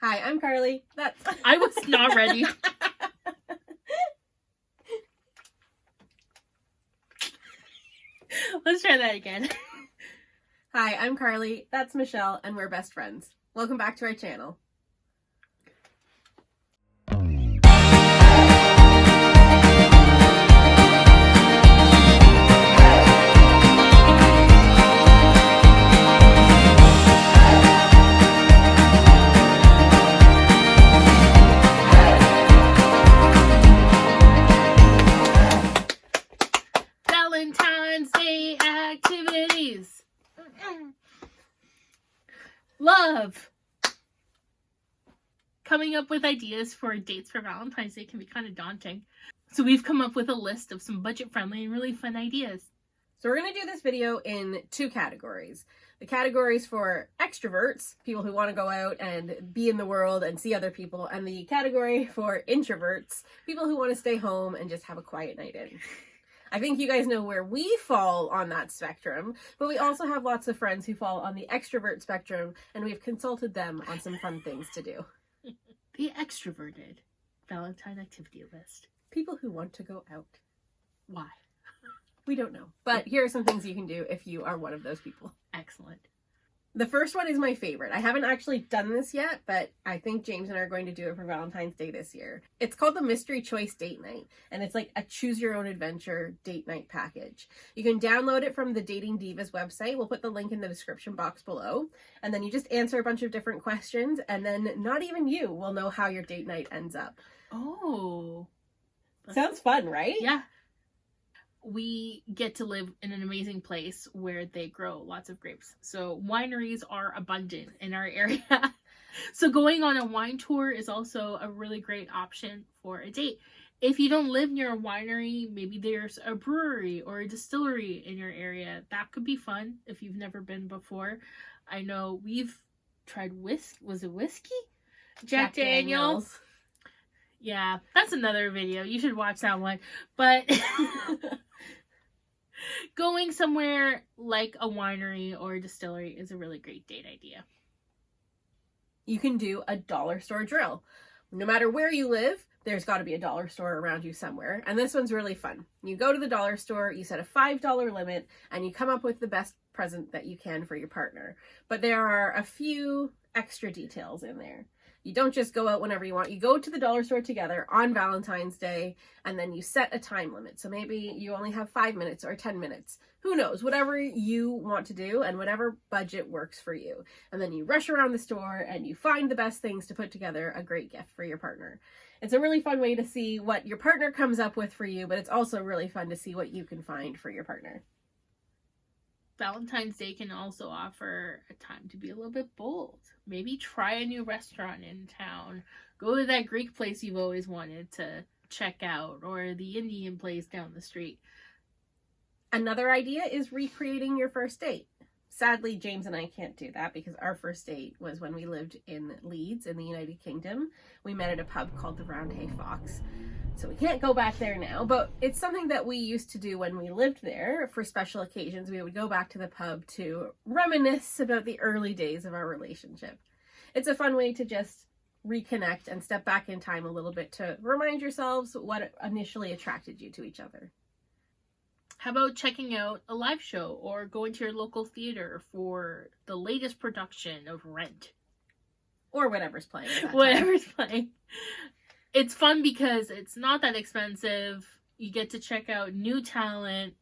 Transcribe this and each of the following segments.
Hi, I'm Carleigh. I was not ready. Let's try that again. Hi, I'm Carleigh. That's Michelle, and we're best friends. Welcome back to our channel. Valentine's Day activities. Love. Coming up with ideas for dates for Valentine's Day can be kind of daunting. So we've come up with a list of some budget-friendly and really fun ideas. So we're going to do this video in two categories. The categories for extroverts, people who want to go out and be in the world and see other people, and the category for introverts, people who want to stay home and just have a quiet night in. I think you guys know where we fall on that spectrum, but we also have lots of friends who fall on the extrovert spectrum, and we've consulted them on some fun things to do. The extroverted Valentine activity list. People who want to go out. Why? We don't know. But here are some things you can do if you are one of those people. Excellent. The first one is my favorite. I haven't actually done this yet, but I think James and I are going to do it for Valentine's Day this year. It's called the Mystery Choice Date Night, and it's like a choose your own adventure date night package. You can download it from the Dating Divas website. We'll put the link in the description box below. And then you just answer a bunch of different questions, and then not even you will know how your date night ends up. Oh. Sounds fun, right? Yeah. We get to live in an amazing place where they grow lots of grapes. So wineries are abundant in our area. So going on a wine tour is also a really great option for a date. If you don't live near a winery, maybe there's a brewery or a distillery in your area. That could be fun if you've never been before. I know we've tried was it whiskey? Jack Daniels. Yeah, that's another video. You should watch that one. But going somewhere like a winery or a distillery is a really great date idea. You can do a dollar store drill. No matter where you live, there's got to be a dollar store around you somewhere. And this one's really fun. You go to the dollar store, you set a $5 limit, and you come up with the best present that you can for your partner. But there are a few extra details in there. You don't just go out whenever you want. You go to the dollar store together on Valentine's Day, and then you set a time limit. So maybe you only have 5 minutes or 10 minutes. Who knows? Whatever you want to do and whatever budget works for you. And then you rush around the store and you find the best things to put together a great gift for your partner. It's a really fun way to see what your partner comes up with for you, but it's also really fun to see what you can find for your partner. Valentine's Day can also offer a time to be a little bit bold. Maybe try a new restaurant in town. Go to that Greek place you've always wanted to check out, or the Indian place down the street. Another idea is recreating your first date. Sadly, James and I can't do that because our first date was when we lived in Leeds in the United Kingdom. We met at a pub called the Round Hay Fox. So we can't go back there now, but it's something that we used to do when we lived there for special occasions. We would go back to the pub to reminisce about the early days of our relationship. It's a fun way to just reconnect and step back in time a little bit to remind yourselves what initially attracted you to each other. How about checking out a live show or going to your local theater for the latest production of Rent? Or whatever's playing. Whatever's playing. It's fun because it's not that expensive. You get to check out new talent.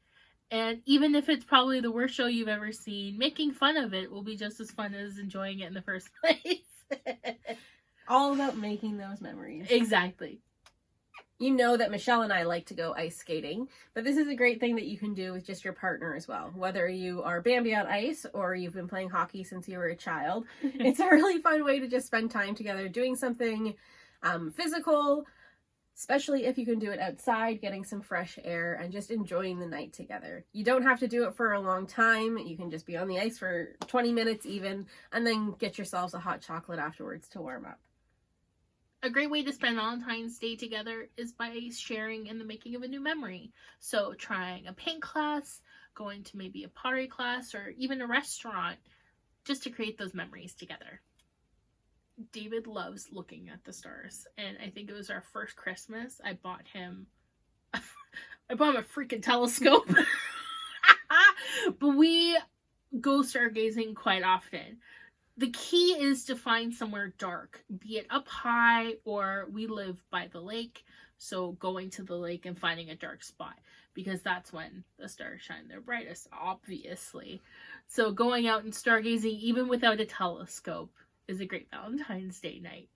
And even if it's probably the worst show you've ever seen, making fun of it will be just as fun as enjoying it in the first place. All about making those memories. Exactly. You know that Michelle and I like to go ice skating, but this is a great thing that you can do with just your partner as well. Whether you are Bambi on ice or you've been playing hockey since you were a child, it's a really fun way to just spend time together doing something physical, especially if you can do it outside, getting some fresh air and just enjoying the night together. You don't have to do it for a long time. You can just be on the ice for 20 minutes even, and then get yourselves a hot chocolate afterwards to warm up. A great way to spend Valentine's Day together is by sharing in the making of a new memory. So trying a paint class, going to maybe a pottery class, or even a restaurant, just to create those memories together. David loves looking at the stars, and I think it was our first Christmas. I bought him a freaking telescope. But we go stargazing quite often. The key is to find somewhere dark, be it up high, or we live by the lake, so going to the lake and finding a dark spot, because that's when the stars shine their brightest, obviously. So going out and stargazing, even without a telescope, is a great Valentine's Day night.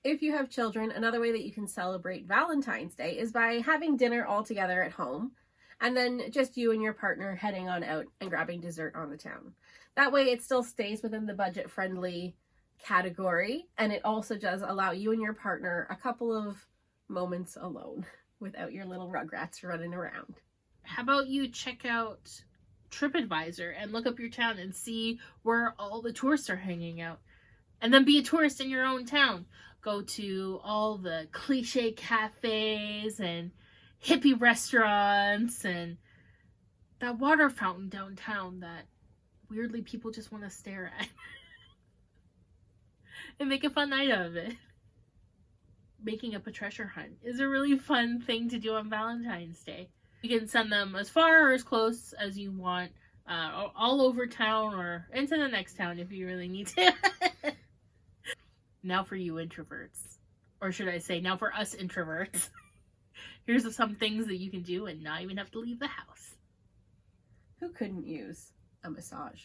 If you have children, another way that you can celebrate Valentine's Day is by having dinner all together at home, and then just you and your partner heading on out and grabbing dessert on the town. That way it still stays within the budget-friendly category, and it also does allow you and your partner a couple of moments alone without your little rugrats running around. How about you check out TripAdvisor and look up your town and see where all the tourists are hanging out. And then be a tourist in your own town. Go to all the cliche cafes and hippie restaurants and that water fountain downtown that weirdly people just want to stare at. And make a fun night out of it. Making up a treasure hunt is a really fun thing to do on Valentine's Day. You can send them as far or as close as you want, all over town or into the next town if you really need to. Now for you introverts. Or should I say, now for us introverts. Here's some things that you can do and not even have to leave the house. Who couldn't use a massage?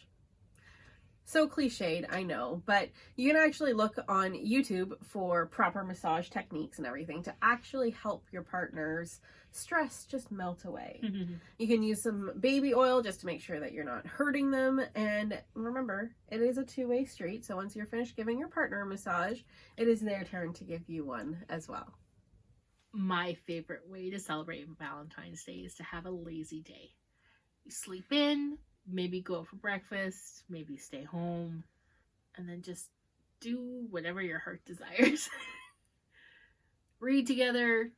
So cliched, I know, but you can actually look on YouTube for proper massage techniques and everything to actually help your partner's stress just melt away. You can use some baby oil just to make sure that you're not hurting them. And remember, it is a two-way street, so once you're finished giving your partner a massage, it is their turn to give you one as well. My favorite way to celebrate Valentine's Day is to have a lazy day. You sleep in, maybe go out for breakfast, maybe stay home, and then just do whatever your heart desires. Read together,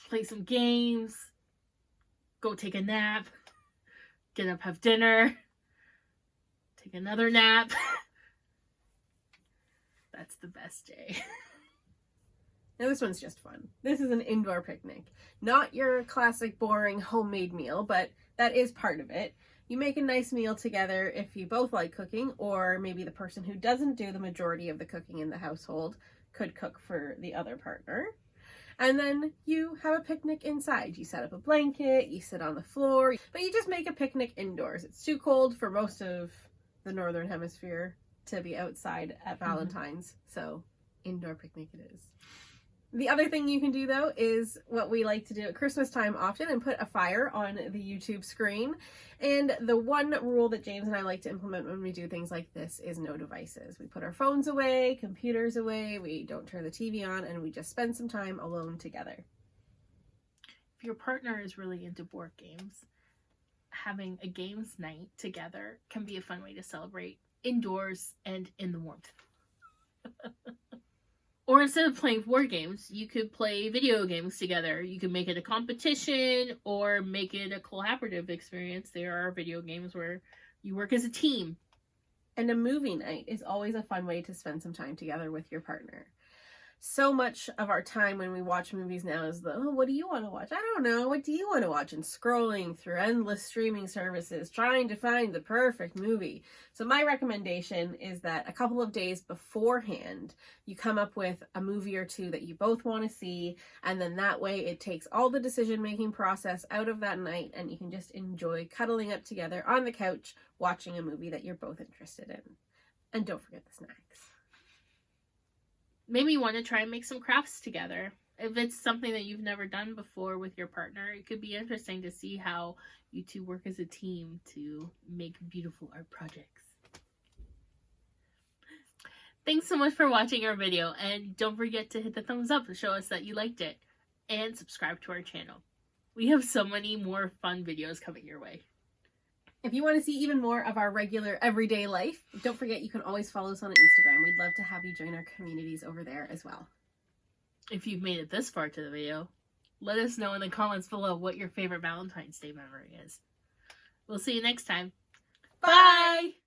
play some games, go take a nap, get up, have dinner, take another nap. That's the best day. Now this one's just fun. This is an indoor picnic. Not your classic boring homemade meal, but that is part of it. You make a nice meal together if you both like cooking, or maybe the person who doesn't do the majority of the cooking in the household could cook for the other partner. And then you have a picnic inside. You set up a blanket, you sit on the floor, but you just make a picnic indoors. It's too cold for most of the Northern Hemisphere to be outside at Valentine's, so indoor picnic it is. The other thing you can do, though, is what we like to do at Christmas time often, and put a fire on the YouTube screen. And the one rule that James and I like to implement when we do things like this is no devices. We put our phones away, computers away, we don't turn the TV on, and we just spend some time alone together. If your partner is really into board games, having a games night together can be a fun way to celebrate indoors and in the warmth. Or instead of playing board games, you could play video games together. You can make it a competition or make it a collaborative experience. There are video games where you work as a team. And a movie night is always a fun way to spend some time together with your partner. So much of our time when we watch movies now is what do you want to watch? I don't know. What do you want to watch? And scrolling through endless streaming services, trying to find the perfect movie. So my recommendation is that a couple of days beforehand, you come up with a movie or two that you both want to see. And then that way it takes all the decision-making process out of that night, and you can just enjoy cuddling up together on the couch, watching a movie that you're both interested in. And don't forget the snacks. Maybe you want to try and make some crafts together. If it's something that you've never done before with your partner, it could be interesting to see how you two work as a team to make beautiful art projects. Thanks so much for watching our video, and don't forget to hit the thumbs up to show us that you liked it, and subscribe to our channel. We have so many more fun videos coming your way. If you want to see even more of our regular everyday life, don't forget you can always follow us on Instagram. We'd love to have you join our communities over there as well. If you've made it this far to the video, let us know in the comments below what your favorite Valentine's Day memory is. We'll see you next time. Bye!